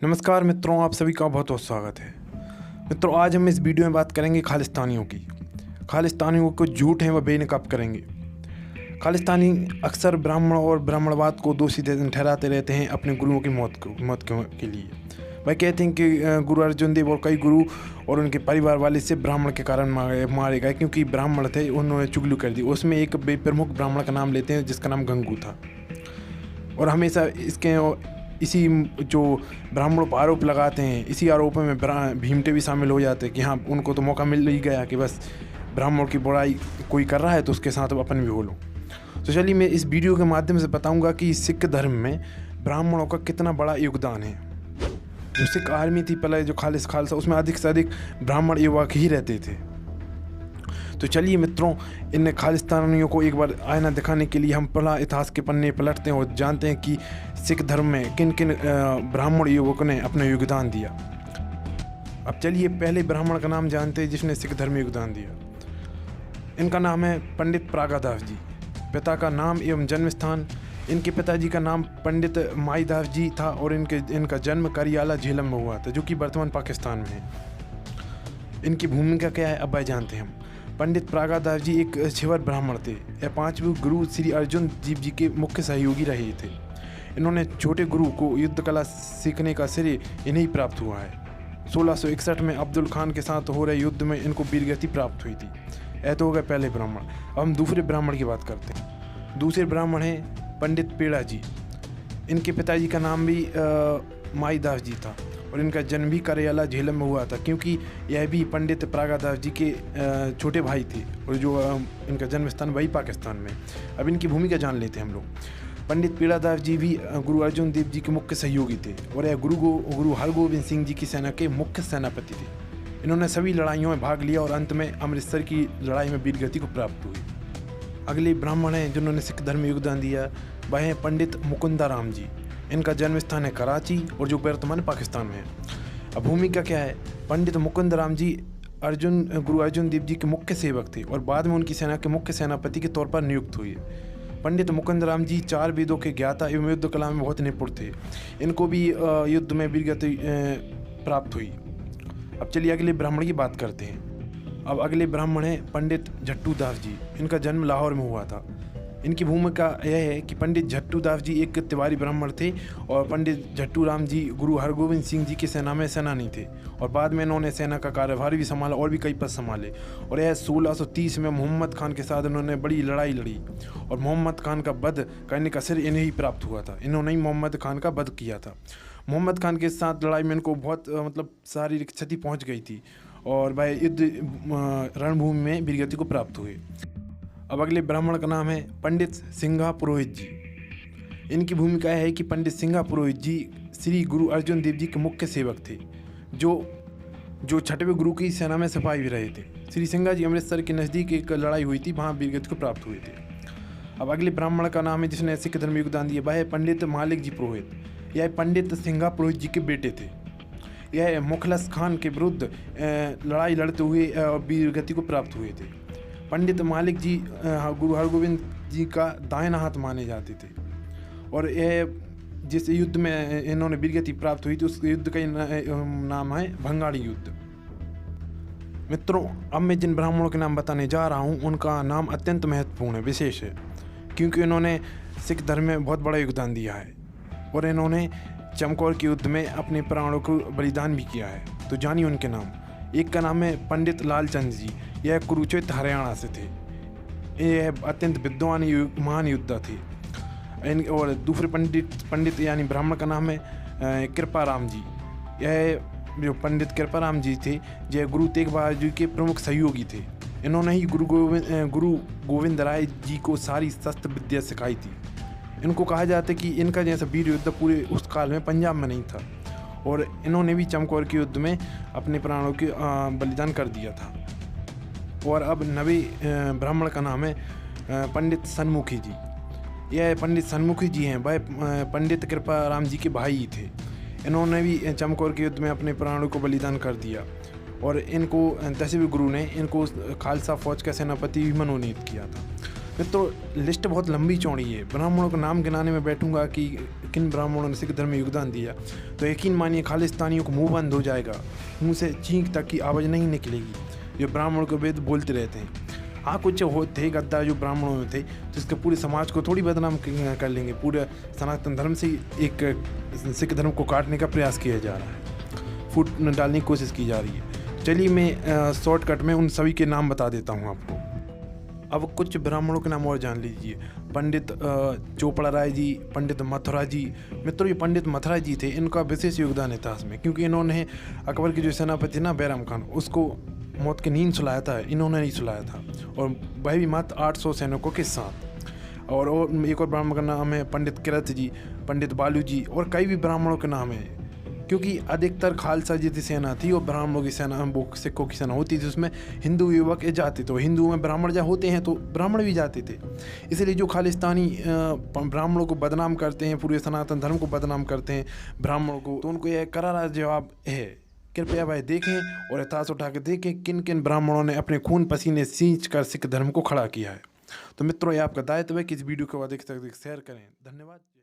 नमस्कार मित्रों, आप सभी का बहुत बहुत स्वागत है। मित्रों, आज हम इस वीडियो में बात करेंगे खालिस्तानियों की। खालिस्तानियों को झूठ है वह बेनकाब करेंगे। खालिस्तानी अक्सर ब्राह्मण और ब्राह्मणवाद को दोषी ठहराते रहते हैं अपने गुरुओं की मौत के लिए। वह कहते हैं कि गुरु अर्जुन देव और कई गुरु और उनके परिवार वाले से ब्राह्मण के कारण मारे गए क्योंकि ब्राह्मण थे, उन्होंने चुगली कर दी। उसमें एक प्रमुख ब्राह्मण का नाम लेते हैं जिसका नाम गंगू था। और हमेशा इसी जो ब्राह्मणों पर आरोप लगाते हैं, इसी आरोपों में भीमटे भी शामिल हो जाते हैं कि हाँ, उनको तो मौका मिल ही गया कि बस ब्राह्मणों की बुराई कोई कर रहा है तो उसके साथ अपन भी हो लो। तो चलिए मैं इस वीडियो के माध्यम से बताऊंगा कि सिख धर्म में ब्राह्मणों का कितना बड़ा योगदान है। जो सिख आर्मी थी पहले, जो खालसा, उसमें अधिक से अधिक ब्राह्मण युवक ही रहते थे। तो चलिए मित्रों, इन खालिस्तानियों को एक बार आईना दिखाने के लिए हम पहला इतिहास के पन्ने पलटते हैं और जानते हैं कि सिख धर्म में किन किन ब्राह्मण युवकों ने अपना योगदान दिया। अब चलिए पहले ब्राह्मण का नाम जानते हैं जिसने सिख धर्म में योगदान दिया। इनका नाम है पंडित प्रागादास जी। पिता का नाम एवं जन्म स्थान, इनके पिताजी का नाम पंडित माईदास जी था और इनका जन्म करियाला झेलम में हुआ था, जो कि वर्तमान पाकिस्तान में है। इनकी भूमिका क्या है अब वह जानते हैं हम। पंडित प्रागादास जी एक छिवर ब्राह्मण थे। यह पांचवें गुरु श्री अर्जुन देव जी के मुख्य सहयोगी रहे थे। इन्होंने छोटे गुरु को युद्ध कला सीखने का श्रेय इन्हें प्राप्त हुआ है। 1661 में अब्दुल खान के साथ हो रहे युद्ध में इनको वीरगति प्राप्त हुई थी। यह तो हो गए पहले ब्राह्मण। अब हम दूसरे ब्राह्मण की बात करते हैं। दूसरे ब्राह्मण हैं पंडित पेड़ा जी। इनके पिताजी का नाम भी माईदास जी था और इनका जन्म भी करियाला झेलम में हुआ था, क्योंकि यह भी पंडित प्रागादास जी के छोटे भाई थे और जो इनका जन्म स्थान वही पाकिस्तान में। अब इनकी भूमिका जान लेते हैं हम लोग। पंडित पेड़ादास जी भी गुरु अर्जुन देव जी के मुख्य सहयोगी थे और यह गुरु हरगोविंद सिंह जी की सेना के मुख्य सेनापति थे। इन्होंने सभी लड़ाइयों में भाग लिया और अंत में अमृतसर की लड़ाई में वीरगति को प्राप्त हुई। अगले ब्राह्मण हैं जिन्होंने सिख धर्म में योगदान दिया, वह हैं पंडित मुकुंदाराम जी। इनका जन्म स्थान है कराची और जो वर्तमान पाकिस्तान में है। अब भूमिका क्या है। पंडित मुकुंदराम जी गुरु अर्जुन देव जी के मुख्य सेवक थे और बाद में उनकी सेना के मुख्य सेनापति के तौर पर नियुक्त हुए। पंडित मुकुंदराम जी 4 वेदों के ज्ञाता एवं युद्ध कला में बहुत निपुण थे। इनको भी युद्ध में वीरगति प्राप्त हुई। अब चलिए अगले ब्राह्मण की बात करते हैं। अब अगले ब्राह्मण हैं पंडित झट्टूदास जी। इनका जन्म लाहौर में हुआ था। इनकी भूमिका यह है कि पंडित झट्टूदास जी एक तिवारी ब्राह्मण थे और पंडित झट्टूराम जी गुरु हरगोविंद सिंह जी की सेना में सेनानी थे और बाद में इन्होंने सेना का कार्यभार भी संभाला और भी कई पद संभाले। और यह 1630 में मोहम्मद खान के साथ इन्होंने बड़ी लड़ाई लड़ी और मोहम्मद खान का वध करने का श्रेय इन्हें ही प्राप्त हुआ था। इन्होंने ही मोहम्मद खान का वध किया था। मोहम्मद खान के साथ लड़ाई में इनको बहुत शारीरिक क्षति पहुँच गई थी और वह युद्ध रणभूमि में वीरगति को प्राप्त हुए। अब अगले ब्राह्मण का नाम है पंडित सिंघा पुरोहित जी। इनकी भूमिका है कि पंडित सिंघा पुरोहित जी श्री गुरु अर्जुन देव जी के मुख्य सेवक थे, जो छठवें गुरु की सेना में सिपाही भी रहे थे। श्री सिंघा जी अमृतसर के नज़दीक एक लड़ाई हुई थी, वहाँ वीरगति को प्राप्त हुए थे। अब अगले ब्राह्मण का नाम है जिसने सिख धर्म में योगदान दिया, वह है पंडित मालिक जी पुरोहित। यह पंडित सिंघा पुरोहित जी के बेटे थे। यह मुखलस खान के विरुद्ध लड़ाई लड़ते हुए वीरगति को प्राप्त हुए थे। पंडित मालिक जी गुरु हरगोविंद जी का दाहिना हाथ माने जाते थे और यह जिस युद्ध में इन्होंने वीरगति प्राप्त हुई थी उस युद्ध का नाम है भंगाड़ी युद्ध। मित्रों, अब मैं जिन ब्राह्मणों के नाम बताने जा रहा हूँ उनका नाम अत्यंत महत्वपूर्ण है, विशेष है, क्योंकि इन्होंने सिख धर्म में बहुत बड़ा योगदान दिया है और इन्होंने चमकौर के युद्ध में अपने प्राणों को बलिदान भी किया है। तो जानिए उनके नाम। एक का नाम है पंडित लालचंद जी। यह कुरुक्षेत्र हरियाणा से थे। यह अत्यंत विद्वान महान योद्धा थे। और दूसरे पंडित यानी ब्राह्मण का नाम है कृपाराम जी। यह जो पंडित कृपाराम जी थे यह गुरु तेग बहादुर जी के प्रमुख सहयोगी थे। इन्होंने ही गुरु गोविंद राय जी को सारी शस्त्र विद्या सिखाई थी। इनको कहा जाता है कि इनका जैसा वीर योद्धा पूरे उस काल में पंजाब में नहीं था और इन्होंने भी चमकौर के युद्ध में अपने प्राणों के बलिदान कर दिया था। और अब नवे ब्राह्मण का नाम है पंडित सन्मुखी जी। यह पंडित सन्मुखी जी हैं, वह पंडित कृपाराम जी के भाई थे। इन्होंने भी चमकौर के युद्ध में अपने प्राणों को बलिदान कर दिया और इनको 10वें गुरु ने इनको खालसा फौज का सेनापति भी मनोनीत किया था। मित्रों लिस्ट बहुत लंबी चौड़ी है, ब्राह्मणों का नाम गिनाने में बैठूंगा कि किन ब्राह्मणों ने सिख धर्म में योगदान दिया तो यकीन मानिए खालिस्तानियों को मुंह बंद हो जाएगा, मुंह से चीख तक की आवाज़ नहीं निकलेगी। जो ब्राह्मणों के वेद बोलते रहते हैं, हाँ कुछ थे गद्दार जो ब्राह्मणों में थे तो इसके पूरे समाज को थोड़ी बदनाम कर लेंगे, पूरे सनातन धर्म से एक सिख धर्म को काटने का प्रयास किया जा रहा है, फूट डालने की कोशिश की जा रही है। चलिए मैं शॉर्टकट में उन सभी के नाम बता देता हूँ आपको। अब कुछ ब्राह्मणों के नाम और जान लीजिए। पंडित चोपड़ा राय जी, पंडित मथुरा जी। मित्रों ये पंडित मथुरा जी थे, इनका विशेष योगदान है इतिहास में, क्योंकि इन्होंने अकबर के जो सेनापति ना बैराम खान, उसको मौत की नींद सुलाया था, इन्होंने नहीं सुलाया था, और वह भी मात्र 800 सैनिकों के साथ। और एक और ब्राह्मण का नाम है पंडित किरत जी, पंडित बालू जी, और कई भी ब्राह्मणों के नाम है, क्योंकि अधिकतर खालसा जी की सेना थी और ब्राह्मणों की सेना, वो सिखों की सेना होती थी, उसमें हिंदू युवक जाते थे। हिंदुओं में ब्राह्मण जहाँ होते हैं तो ब्राह्मण भी जाते थे। इसलिए जो खालिस्तानी ब्राह्मणों को बदनाम करते हैं, पूरे सनातन धर्म को बदनाम करते हैं ब्राह्मणों को, तो उनको यह करारा जवाब है। कृपया भाई देखें और इतिहास उठा के देखें किन किन ब्राह्मणों ने अपने खून पसीने सींच कर सिख धर्म को खड़ा किया है। तो मित्रों ये आपका दायित्व है कि इस वीडियो को अधिक से अधिक शेयर करें। धन्यवाद।